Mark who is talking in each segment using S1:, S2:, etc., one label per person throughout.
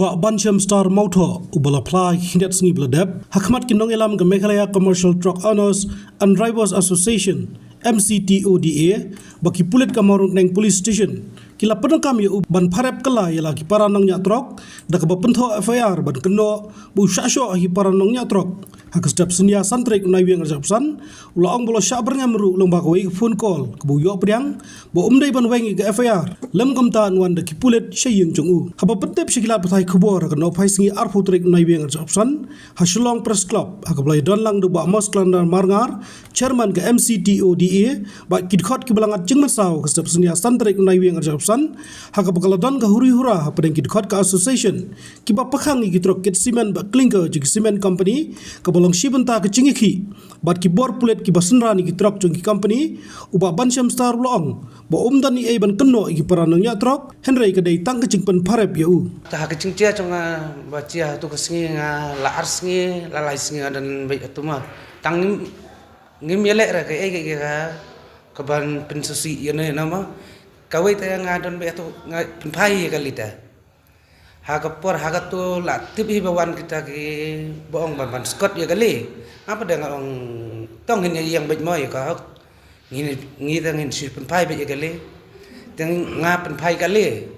S1: Uba Bansham Star Motor ubala apply hindat sngi bladep hakmat kinong elam ke Meghalaya Commercial Truck Owners and Drivers Association MCTODA baki pulit kamarung neng police station kila penangkam ya ban parep kala yala ki paranong nya truk dak ba pentho FIR ban keno bu syasyo hi paranong nya truk hak step senia santrek nai weng japsan ulang bolo syaber ngamru long ba koi phone call ke bu yo priang bo umdai ban wengi ke FIR lem kamta anwan dak ki pulit shayeng jongu haba petep shikila patai khubor ka no phai sngi arfu trek nai weng japsan hasulong press club hak blai don lang do ba mos klandar marngar chairman ke MCTODA ba kidkhot ki balangat jingmat saw ke step senia santrek nai weng japsan hak bakaladon ka huri hura padeng kidkhot ka association ki ba pakhangi ki trok kit cement ba clinker jig cement company ka bolong shibenta ke cingiki bat ki bor pulet ki basenra ni ki trok jong ki company uba Bansham Star long ba umdani e ban kenno ki paranong nya trok henry ka dei tang ke cingpen parep yau
S2: ta ke cingcia conga ba cia tu ke sngi nga la ars sngi la lai sngi dan bai tu ma tang ngim yelek ra ke ka ban pensusi yene nama kawai ta nga don bai tu nga penpai ka lita hagapor hagatu la tibi bawan kita ki boong ban Scott ya kali apa dengan ong tong ini yang baik mau ya kau ngini dengan si penpai baik kali dengan ngap penpai kali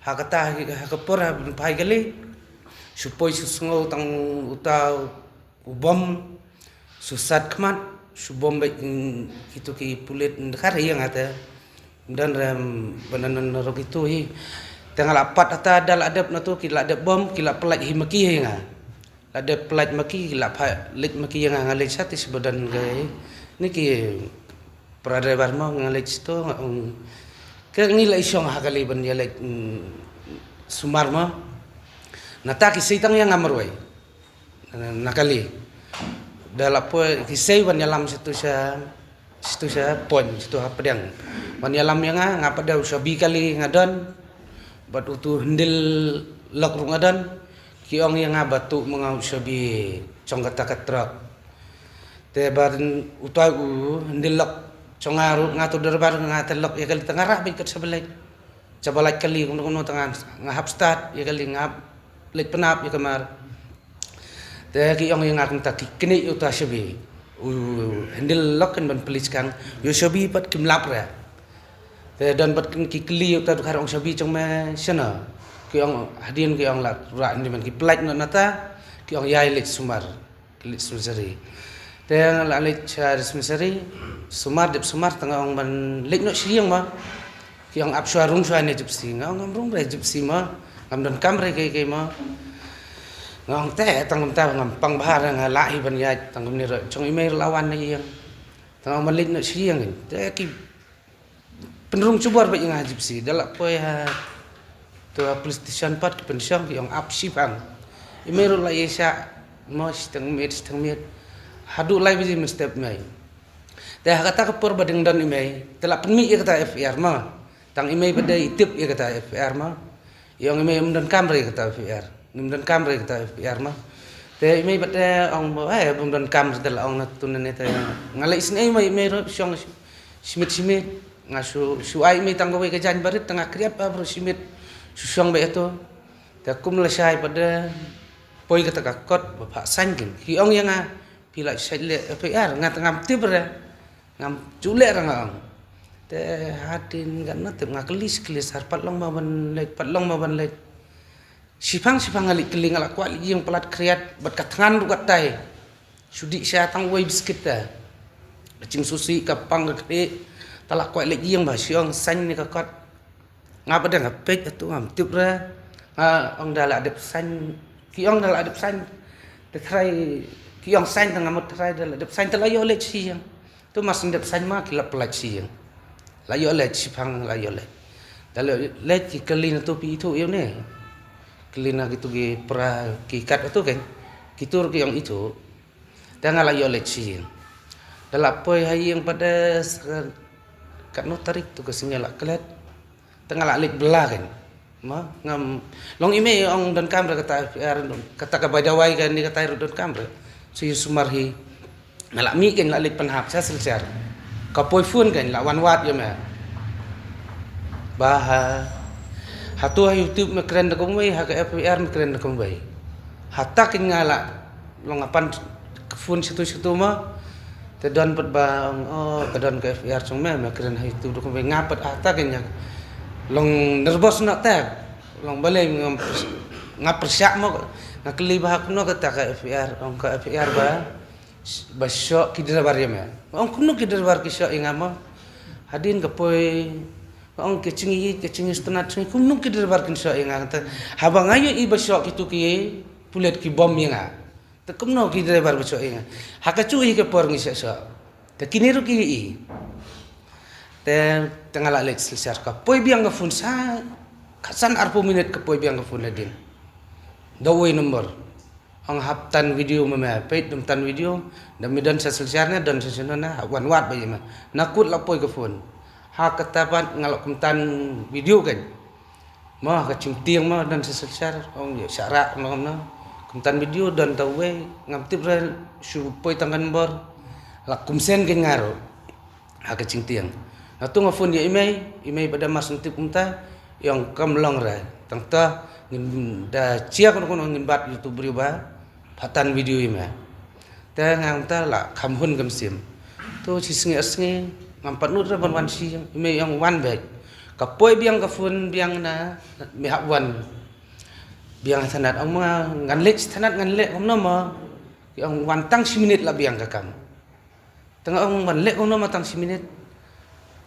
S2: hagata hagapor penpai kali supaya susungau tang utau ubom susat kemat subom baik itu ki pulit dekar yang ada dan ram bananan rok itu hi tengah lapat ata dal adab na tu kila adab bom kila pelat himaki nga adab pelat maki kila lit maki nga ngalit sati sebadan gay niki pradriver mo ngalit sto ke ngila isyong hakali ban yalek sumar mo nataki sitang yang amarway nakali dalapo kisay ban yalam situ sa pon situ hapadang ban yalam yang ngapa daw sabi kali ngadon bat utu hendil lak rungadan kiong yang batu mengau sabi cong kata katrak te barin utai hendil lak congaru ngatu derbar ngatelok ya kali tengara bikat sebelah cabalai kali kuno tangan ngahap start ya kali ngap lek penap ya kamar te kiong yang akan tak kini uta sabi hendil lak kan ban pelis kang yo sabi pat kimlap ra dan bat ki kli ta karong sabi chong me sana ki ong hadin ki ong la ra ni man ki plate na nata ki ong yai lit sumar lit sumsari te la lit char sumsari sumar dep sumar tanga ong ban lit no siang ma ki ong ap shwa rung shwa ne jup si ngong rung re jup si ma ngam don kam re ke ma ngong te tang ta ngam pang bahar nga la hi ban ya tang ni ro chong email lawan ni yang tang ban lit no siang te ki penurung cubar bagi ngajib si dalak poy ha tu PlayStation 4 ke pensiang yang up sipang imeru la yesa mo seteng met hadu lai biji mestep mai dah kata ke por badeng dan imei telak penmi ya kata FIR ma tang imei pada itip ya kata FIR ma yang imei mdan kamre kata FIR mdan kamre kata FIR ma te imei pada ong mdan kamre telak ong natunan eta ngalai isne imei ro syong simit ngasu suai mi tanggawe ke jan barit tengah kriap bro simit susong be itu ta kum lesai pada poi kata kakot bapak sangkin kiong yang pila sele FIR ngat ngam tibra ngam cule rang te hatin gan na te ngaklis harpat long maban lek sipang alik keling ala kwat yang pelat kriat bat katangan du katai sudi sia tang wei biskit ta cing susi kapang ke talak kuat lagi yang basyong san ni kakot ngapa dah ngapet tu ngam tibra ong dah adep san kiong dah adep san te try kiong san tang ngamut try dah adep san telayo le siang tu mas adep san ma kilap pelat siang layo le sipang layo le dalo le kelin tu pi itu yo ne kelina gitu ge pra kikat tu kan kitur kiong itu dah layo le siang dalap poi hai yang pada kat no tarik tu ke senyala kelet tengah lalik belah kan ma ngam long ime ong dan kamera kata ka badawai kan ni kata don kamera si sumarhi ngalak mi kan lalik penhap sa selser ka poi fun kan la wan wat ya ma bah hatu YouTube mekren da kumbai ha ka FIR mekren da kumbai hatta kin ngala long apan phone situ-situ mah te don pat bang ke don ke FIR chung me mekren ha YouTube da kumbai ngapat hatta kin long nervous nak tak long balai ngapersak mo ngakli bah kuno kata ka FIR ong ka FIR ba syok kidra bar ya me ong kuno kidra bar ki syok ingama hadin kapoi ong kecingi stenat cingi kuno kidra bar kin syok inga kata habang ayo i ba syok kitu ki pulet ki bom inga te kuno kidra bar ba syok inga hakacu i ke por ngi syok te kiniru ki i te tengala lek selesar ka poi biang ga fun sa kasan arpo minit ka poi biang ga fun ladin dawai nomor ang haptan video meme peit tan video dan medan selesarnya dan sesenana wan wat bayi ma nakut la poi ka fun ha katapan ngalok kumtan video kan mah ka cingtiang mah dan selesar ong ya syarak nom kumtan video dan dawai ngamtip ra su poi tangan bor la kumsen ken ngaro ha ka cingtiang atu ngafun ya imei pada mas ntip umta yang kamlong ra tangta ngin da cia kono ngin bat YouTube riba patan video imei ta ngang ta la khamhun gamsim to singi ngampat nut ra ban si imei yang wan baik kapoi biang kafun biang na mihak wan biang sanat amma nganlek sanat nganlek omno ma yang wan tang 10 minit la biang kakam tengah ong nganlek omno ma tang 10 minit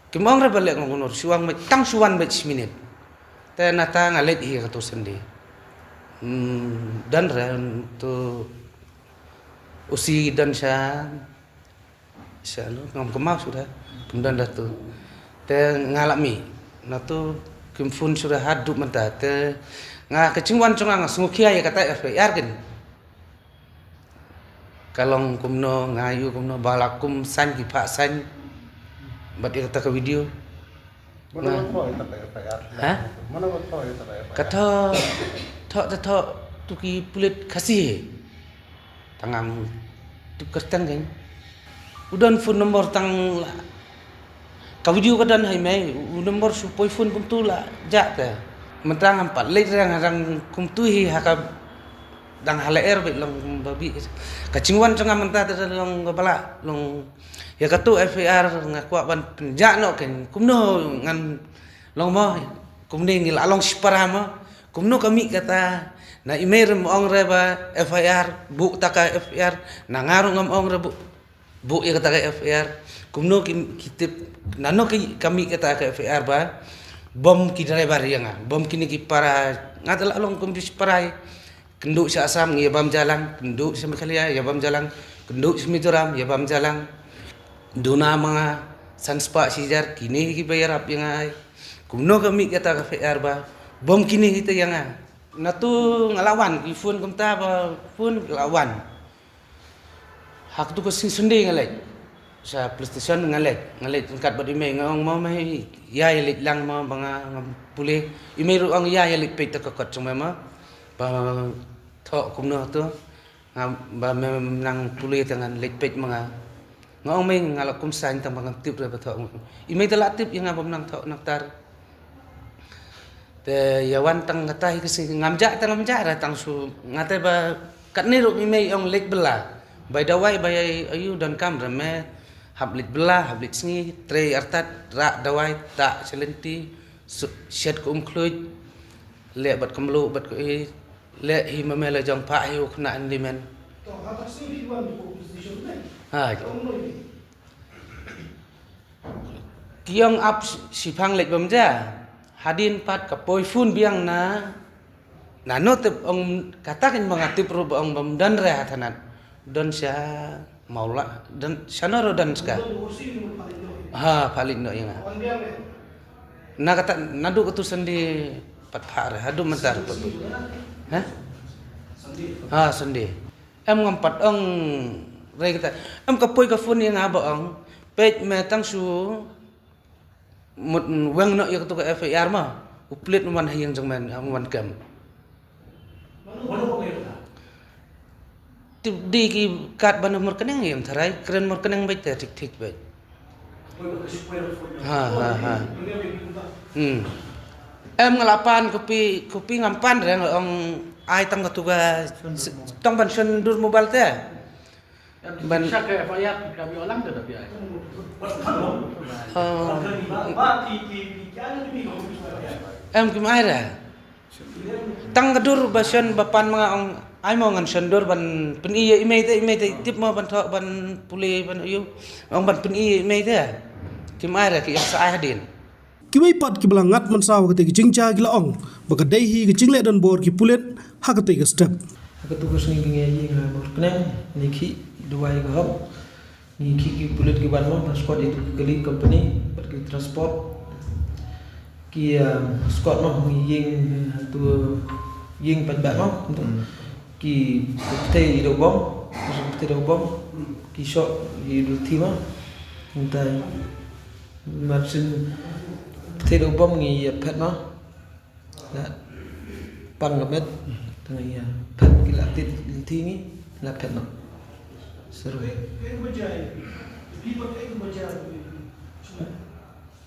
S2: kimong ra balik ngono suang tang suwan bet minit te nata ngalet hi ka to sendi dan ra to usi dan sya lo ngam kemak sudah kemudian dah tu te ngalami na to kimfun sudah hadu menta te nga kecingwan cunga nga sungukia ya kata FIR kan kalong kumno ngayu kumno balakum san ki pak san bat dia kata ke video
S3: mana kau itu tak FIR
S2: ha
S3: mana kau itu tak FIR
S2: kata tok tuki pulit kasih tangam tu kertang kan udan phone nomor tang ka video kadan hai mai nomor supoi phone kum tu la ja ta mentang empat lek rang kum tu hi haka dang halaer be long babi kacingwan canga menta ta long bala long ya katu FIR ngakwa ban penjak no ken kumno ngan long mo kumne ngil along siparama kumno kami kata na imer mo ong reba FIR bu taka FIR na ngaru ngam ong rebu bu ya kata FIR kumno kitip nano kami kata ke FIR ba bom ki driver yang bom kini ki para ngadal along kum siparai kenduk sa asam ya bam jalan kenduk sa mekalia ya bam jalan kenduk sa mituram ya bam jalan duna mga sanspa sijar kini ki bayar ap yang ay kumno kami kata ka FIR ba bom kini itu yang natu ngalawan ki phone kumta ba phone lawan hak tu ko sing sunday ngalek sa PlayStation ngalek tingkat bad email ngong mo mai ya yelit lang mo banga pulih email ru ang ya yelit pe ta kokot cuma ma ba tho kumno tu ba nang pulih tangan lit pe mga ngong mai ngalak kum san tang bang tip ra tho email tala tip yang ngam nang tho naktar te yawan tang ngatai ke sing ngamja ra tang su ngate ba kat ni ru email yang lit bela by the way by ayu dan kam rame hablit bela hablit singi tre artat ra dawai tak selenti shed ko kluj le bat kamlu bat ko le hi mamela jang pa hi khna andi men
S1: to ha sini wan ko position ne
S2: ha kiong up sipang lek bamja hadin pat ka poi fun biang na no te ong katakin mengatip ru ong bam dan re hathanat dan sya maula dan sanaro dan ska ha paling no yang na kata nadu ketusan di pathar hadu mentar patu ha ha sandi em ngampat ong re kata em kapoi ka phone yang aba ong pej me tang su mut weng no ya ketu ka FIR ma uplit man hayang jang man man kam di ki kat ban nomor keneng yang tharai keren nomor keneng baik tik baik ha ngelapan kopi ngampan re ngong ai tang katuga tong ban sendur mobile teh ban
S4: Siya FIR kami orang tu tapi ay.
S2: Kimai re tang kadur basion bapan mga ong ai mau ngan sendur ban pen iya imei te tip mo ban thok ban puli ban ayu ong ban pen iya imei te kimai re ki sa ai hadin
S1: Kiwai pat ki belangat mensaw kete ki jingcha gila ong baka daihi ki jingle dan bor ki pulet ha kete ki step.
S5: Aku tugas ni bingai ye ngai bor kenang ni ki duai ke hok ni ki pulet ki ban mo transport itu kali company pergi transport ki squad mo ying tu ying pat bat mo ki tei do bom ki shot di ultima entai macam tei do bom ngi pat mo la pang gamet tengah ya pat ki la tit ti ni la pat mo seru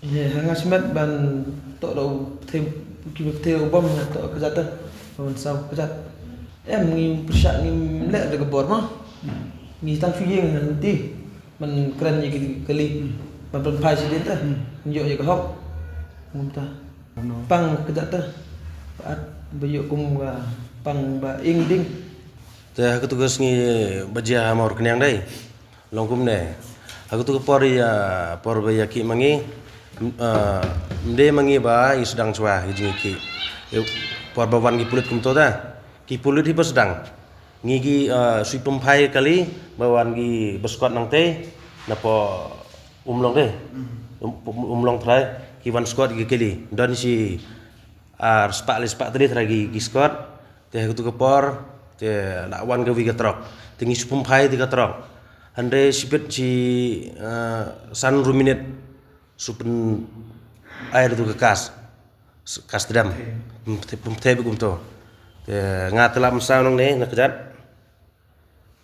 S5: ya hangas mat ban tok do tei ki tei do bom na tok kejat ban sau kejat em ngi persak ngi lek de bor mo ngi tang fiyeng nanti man keren ye kali ban presiden ta njo ye hok mumta pang kejat ta pat bayuk kum pang ba ing ding
S6: Aku tugas ni baca maur kenyang dai, longkum ne. Aku tugas por baya ki mangi, mde mangi ba i sedang cua hijing ki. Por bawan ki pulit kum to da, ki pulit hi sedang. Ngi sui pempai kali bawan ki beskuat nang te, napo umlong deh, umlong trai ki wan squad ki kali. Dan si spak tadi lagi ki squad, teh aku tugas por te lawan ke wiga trok tingi supum pai tiga trok hande sipet ci san ruminate supen air tu ke kas dram pum te begum to te ngatelam saunong ne nakjat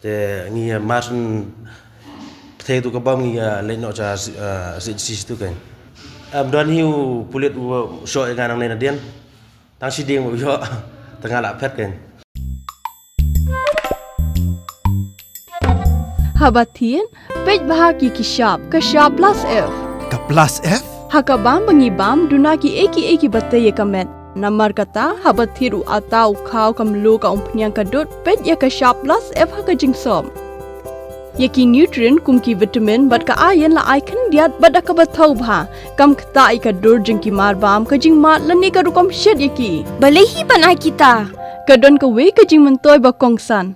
S6: te ngi masun te tu ke bam ngi le no cha si tu kan don hiu pulit so nganang ne dian tang siding bo yo tengah la pet kan
S7: Habatin, pej bahagi ki shop plus F.
S8: Ka plus F?
S7: Hakabam bangibam duna ki eki batte ye kamet. Namar kata habathiru atau khau kam lo ka umpnyang kadut pej ya ka shop plus F haka jingsom. Yaki nutrient kum ki vitamin bat ka iron la icon diat bat ka bathau bha kam khta I ka dur jing ki mar bam ka jing mat lani ka rukom shed yaki.
S9: Balehi panai kita.
S7: Kadon ka we ka jing mentoy ba kongsan.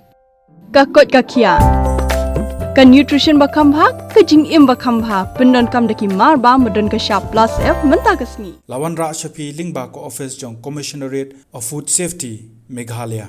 S7: Ka kot ka kia. Ka nutrition bakam bha ka jing im bakam bha pendon kam daki mar ba madon ka shop plus F menta kasni
S8: Lawan Ra Shafi Lingba ko office jong Commissionerate of Food Safety Meghalaya